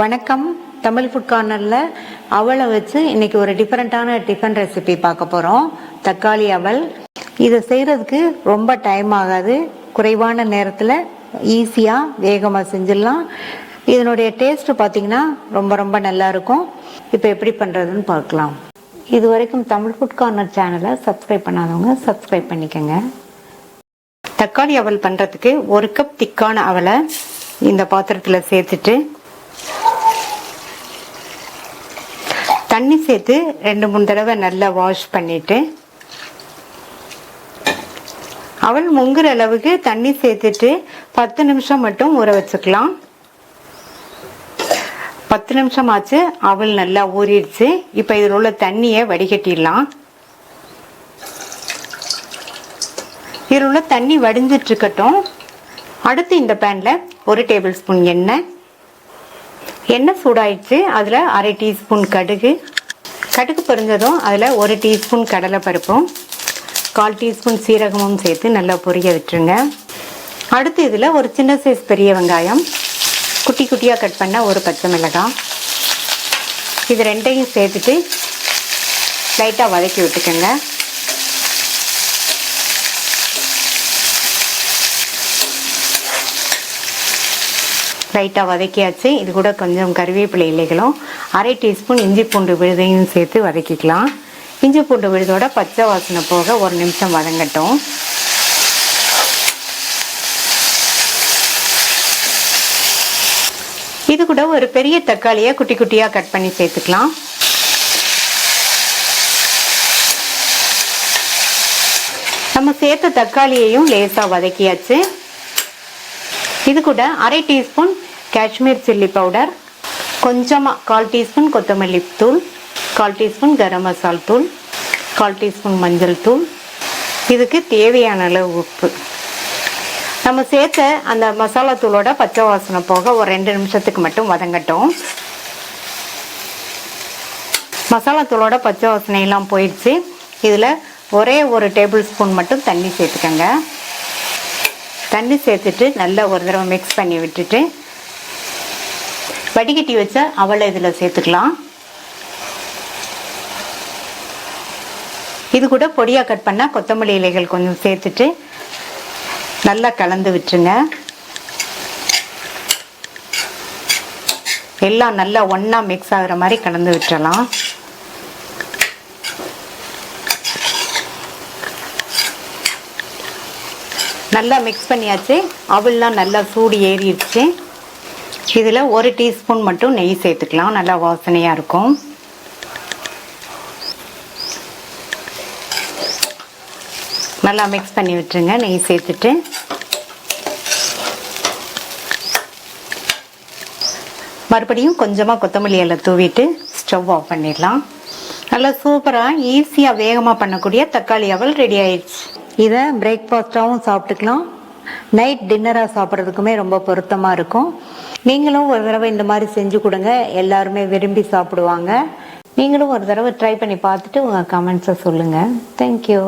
வணக்கம். தமிழ் ஃபுட் கார்னரில் அவலை வச்சு இன்னைக்கு ஒரு டிஃப்ரெண்ட்டான டிஃபன் ரெசிபி பார்க்க போகிறோம். தக்காளி அவல். இதை செய்கிறதுக்கு ரொம்ப டைம் ஆகாது. குறைவான நேரத்தில் ஈஸியாக வேகமாக செஞ்சிடலாம். இதனுடைய டேஸ்ட்டு பார்த்தீங்கன்னா ரொம்ப ரொம்ப நல்லாயிருக்கும். இப்போ எப்படி பண்ணுறதுன்னு பார்க்கலாம். இது வரைக்கும் தமிழ் ஃபுட் கார்னர் சேனலை சப்ஸ்கிரைப் பண்ணாதவங்க சப்ஸ்கிரைப் பண்ணிக்கோங்க. தக்காளி அவல் பண்ணுறதுக்கு 1 கப் திக்கான அவலை இந்த பாத்திரத்தில் சேர்த்துட்டு தண்ணி சேர்த்து 2-3 தடவை நல்லா வாஷ் பண்ணிட்டு அவல் முங்குற அளவுக்கு தண்ணி சேர்த்துட்டு 10 நிமிஷம் மட்டும் ஊற வச்சுக்கலாம். 10 நிமிஷம் ஆச்சு. அவல் நல்லா ஊறிடுச்சு. இப்போ இதில் உள்ள தண்ணியை வடிகட்டிடலாம். இதில் உள்ள தண்ணி வடிஞ்சிட்டு இருக்கட்டும். அடுத்து இந்த பேனில் 1 டேபிள் ஸ்பூன் எண்ணெய் சூடாயிடுச்சு. அதில் 1/2 டீஸ்பூன் கடுகு பொரிஞ்சதும் அதில் 1 டீஸ்பூன் கடலைப்பருப்பும் 1/4 டீஸ்பூன் சீரகமும் சேர்த்து நல்லா பொரிய விட்டுருங்க. அடுத்து இதில் ஒரு சின்ன சைஸ் பெரிய வெங்காயம், குட்டி குட்டியாக கட் பண்ண ஒரு பச்சை மிளகாய், இது ரெண்டையும் சேர்த்துட்டு லைட்டாக வதக்கி விட்டுக்கோங்க. லைட்டாக வதக்கியாச்சு. இது கூட கொஞ்சம் கருவேப்பிலை இலைகளும் 1/2 டீஸ்பூன் இஞ்சி பூண்டு விழுதையும் சேர்த்து வதக்கிக்கலாம். இஞ்சி பூண்டு விழுதோட பச்சை வாசனை போக 1 நிமிஷம் வதங்கட்டும். இது கூட ஒரு பெரிய தக்காளியை குட்டி குட்டியாக கட் பண்ணி சேர்த்துக்கலாம். நம்ம சேர்த்த தக்காளியையும் லேசாக வதக்கியாச்சு. இது கூட 1/2 டீஸ்பூன் காஷ்மீர் சில்லி பவுடர், கொஞ்சமாக 1/4 டீஸ்பூன் கொத்தமல்லி தூள், 1/4 டீஸ்பூன் கரம் மசாலா தூள், 1/4 டீஸ்பூன் மஞ்சள் தூள், இதுக்கு தேவையான அளவு உப்பு. நம்ம சேர்த்த அந்த மசாலா தூளோட பச்சை வாசனை போக ஒரு 2 நிமிஷத்துக்கு மட்டும் வதங்கட்டும். மசாலா தூளோட பச்சை வாசனையெல்லாம் போயிடுச்சு. இதில் ஒரே 1 டேபிள் ஸ்பூன் மட்டும் தண்ணி சேர்த்துக்கோங்க. தண்ணி சேர்த்துட்டு நல்லா ஒரு தடவை மிக்ஸ் பண்ணி விட்டுட்டு வடிகட்டி வச்ச அவலை இதில் சேர்த்துக்கலாம். இது கூட பொடியாக கட் பண்ண கொத்தமல்லி இலைகள் கொஞ்சம் சேர்த்துட்டு நல்லா கலந்து விட்டுருங்க. எல்லாம் நல்லா ஒன்றா மிக்ஸ் ஆகுற மாதிரி கலந்து விட்டுறலாம். நல்லா மிக்ஸ் பண்ணியாச்சு. அவல்லாம் நல்லா சூடு ஏறிடுச்சு. இதில் 1 டீஸ்பூன் மட்டும் நெய் சேர்த்துக்கலாம். நல்லா வாசனையாக இருக்கும். நல்லா மிக்ஸ் பண்ணி விட்டுருங்க. நெய் சேர்த்துட்டு மறுபடியும் கொஞ்சமாக கொத்தமல்லி இலை தூவிட்டு ஸ்டவ் ஆஃப் பண்ணிடலாம். நல்லா சூப்பராக ஈஸியாக வேகமாக பண்ணக்கூடிய தக்காளி அவல் ரெடி ஆயிடுச்சு. இதை பிரேக்ஃபாஸ்ட்டாகவும் சாப்பிட்டுக்கலாம். நைட் டின்னராக சாப்பிட்றதுக்குமே ரொம்ப பொருத்தமாக இருக்கும். நீங்களும் ஒரு தடவை இந்த மாதிரி செஞ்சு கொடுங்க. எல்லாருமே விரும்பி சாப்பிடுவாங்க. நீங்களும் ஒரு தடவை ட்ரை பண்ணி பார்த்துட்டு உங்கள் கமெண்ட்ஸை சொல்லுங்கள். தேங்க்யூ.